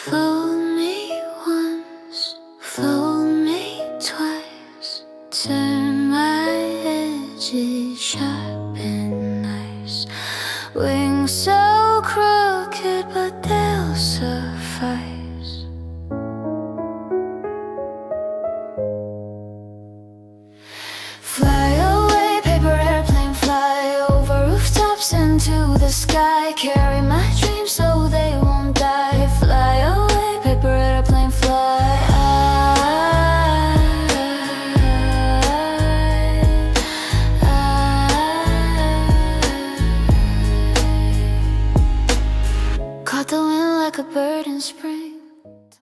Fool me once, fool me twice. Turn my edges sharp and nice. Wings so crooked, but they'll suffice. Fly away, paper airplane, fly over rooftops into the sky. Carry my dreams so they won't die. Fly away, paper airplane, fly. Caught the wind like a bird in spring.